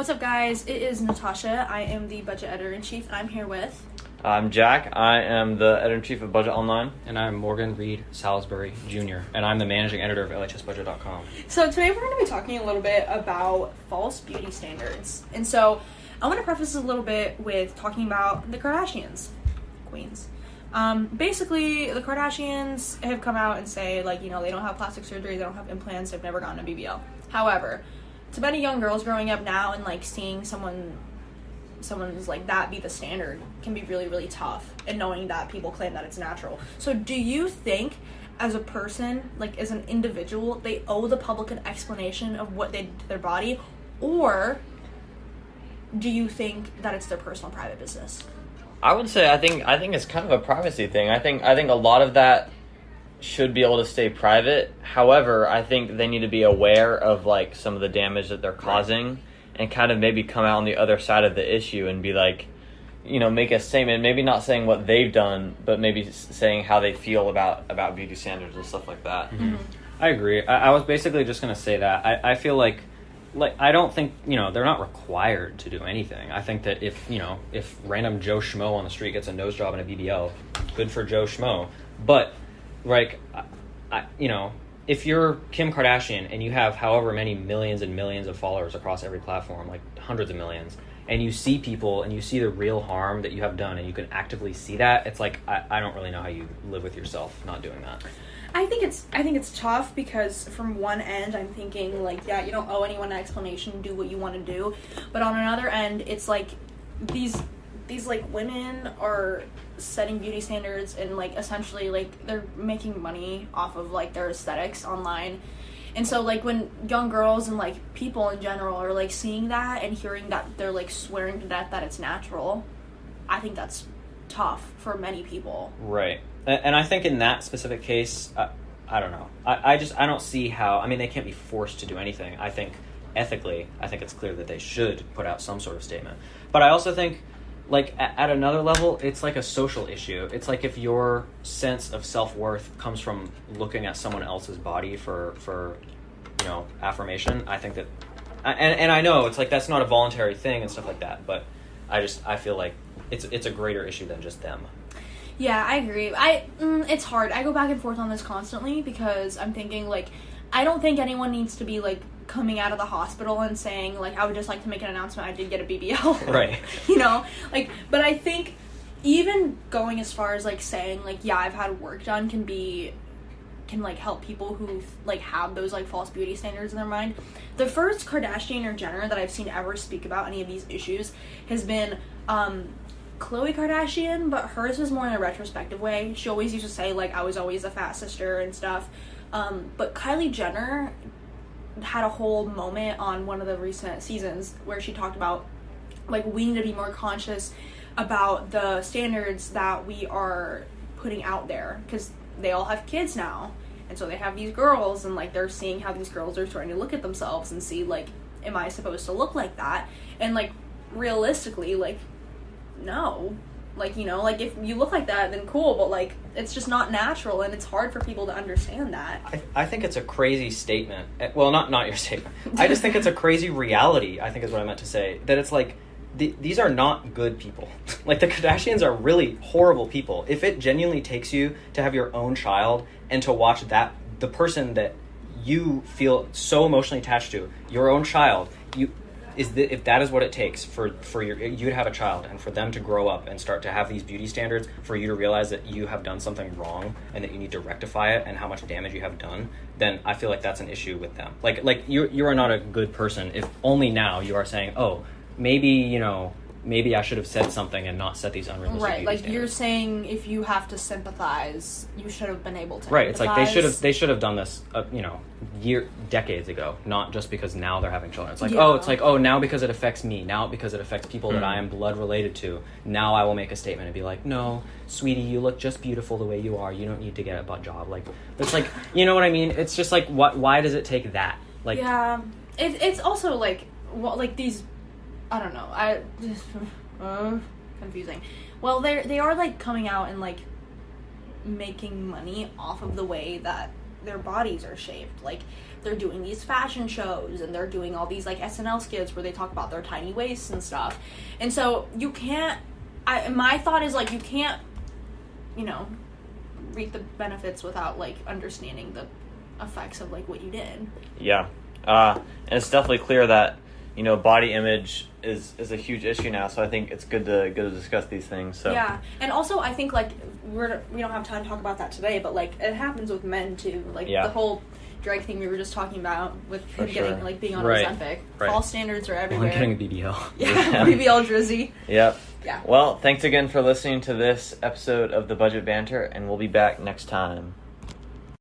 What's up, guys? It is Natasha. I am the budget editor-in-chief, and I'm here with... I'm Jack. I am the editor-in-chief of Budget Online. And I'm Morgan Reed Salisbury Jr., and I'm the managing editor of LHSBudget.com. So today we're going to be talking a little bit about false beauty standards. And so I want to preface this a little bit with talking about the Kardashians, queens. Basically, the Kardashians have come out and say, like, you know, they don't have plastic surgery, they don't have implants, they've never gotten a BBL. However, to many young girls growing up now and, like, seeing someone's like that be the standard can be really, really tough, and knowing that people claim that it's natural. So do you think, as a person, like, as an individual, they owe the public an explanation of what they did to their body, or do you think that it's their personal private business? I would say I think it's kind of a privacy thing. I think a lot of that should be able to stay private. However, I think they need to be aware of, like, some of the damage that they're causing, and kind of maybe come out on the other side of the issue and be like, you know, make a statement, maybe not saying what they've done, but maybe saying how they feel about beauty standards and stuff like that. Mm-hmm. I agree. I was basically just going to say that. I feel like I don't think, you know, they're not required to do anything. I think that if random Joe Schmo on the street gets a nose job and a BBL, good for Joe Schmo. But, like, if you're Kim Kardashian and you have however many millions and millions of followers across every platform, like hundreds of millions, and you see people and you see the real harm that you have done and you can actively see that, it's like, I don't really know how you live with yourself not doing that. I think it's tough because from one end I'm thinking, like, yeah, you don't owe anyone an explanation, do what you want to do. But on another end, it's like these like women are setting beauty standards and, like, essentially, like, they're making money off of, like, their aesthetics online. And so, like, when young girls and, like, people in general are, like, seeing that and hearing that they're, like, swearing to death that it's natural, I think that's tough for many people. Right. And I think in that specific case, I don't know. I don't see how... I mean, they can't be forced to do anything. I think, ethically, it's clear that they should put out some sort of statement. But I also think, like, at another level, it's like a social issue. It's like if your sense of self-worth comes from looking at someone else's body for you know, affirmation. I think that... And I know, it's like that's not a voluntary thing and stuff like that, but I feel like it's a greater issue than just them. Yeah, I agree. It's hard. I go back and forth on this constantly because I'm thinking, like, I don't think anyone needs to be, like, coming out of the hospital and saying, like, I would just like to make an announcement I did get a BBL. Right. You know? Like, but I think even going as far as, like, saying, like, yeah, I've had work done can like, help people who, like, have those, like, false beauty standards in their mind. The first Kardashian or Jenner that I've seen ever speak about any of these issues has been, Khloe Kardashian, but hers was more in a retrospective way. She always used to say, like, I was always a fat sister and stuff. But Kylie Jenner had a whole moment on one of the recent seasons where she talked about, like, we need to be more conscious about the standards that we are putting out there, because they all have kids now, and so they have these girls, and, like, they're seeing how these girls are starting to look at themselves and see, like, am I supposed to look like that? And, like, realistically, like, no. Like, you know, like, if you look like that, then cool, but, like, it's just not natural, and it's hard for people to understand that. I think it's a crazy statement. Well, not your statement. I just think it's a crazy reality, I think is what I meant to say. That it's like, these are not good people. Like, the Kardashians are really horrible people. If it genuinely takes you to have your own child and to watch that, the person that you feel so emotionally attached to, your own child, if that is what it takes for you to have a child and for them to grow up and start to have these beauty standards, for you to realize that you have done something wrong and that you need to rectify it and how much damage you have done, then I feel like that's an issue with them. Like you are not a good person if only now you are saying, oh, maybe I should have said something and not set these unrealistic right, like standards. You're saying if you have to sympathize, you should have been able to right empathize. It's like they should have done this decades ago, not just because now they're having children. It's like, yeah. Now because it affects me, now because it affects people that I am blood related to, now I will make a statement and be like, no, sweetie, you look just beautiful the way you are, you don't need to get a butt job. Like, it's like, you know what I mean? It's just like, why does it take that? Like, yeah, it's also like, what, like, these, I don't know, confusing. Well, they are, like, coming out and, like, making money off of the way that their bodies are shaped. Like, they're doing these fashion shows and they're doing all these like SNL skits where they talk about their tiny waists and stuff. And so you can't, my thought is like, you can't, you know, reap the benefits without like understanding the effects of like what you did. Yeah. And it's definitely clear that, you know, body image is a huge issue now, so I think it's good to discuss these things. So yeah, and also I think like we don't have time to talk about that today, but like it happens with men too, like the whole drag thing we were just talking about with him getting like being on Ozempic. False standards are everywhere. I'm getting a BBL. Yeah, BBL Drizzy. Yep. Yeah. Well, thanks again for listening to this episode of the Budget Banter, and we'll be back next time.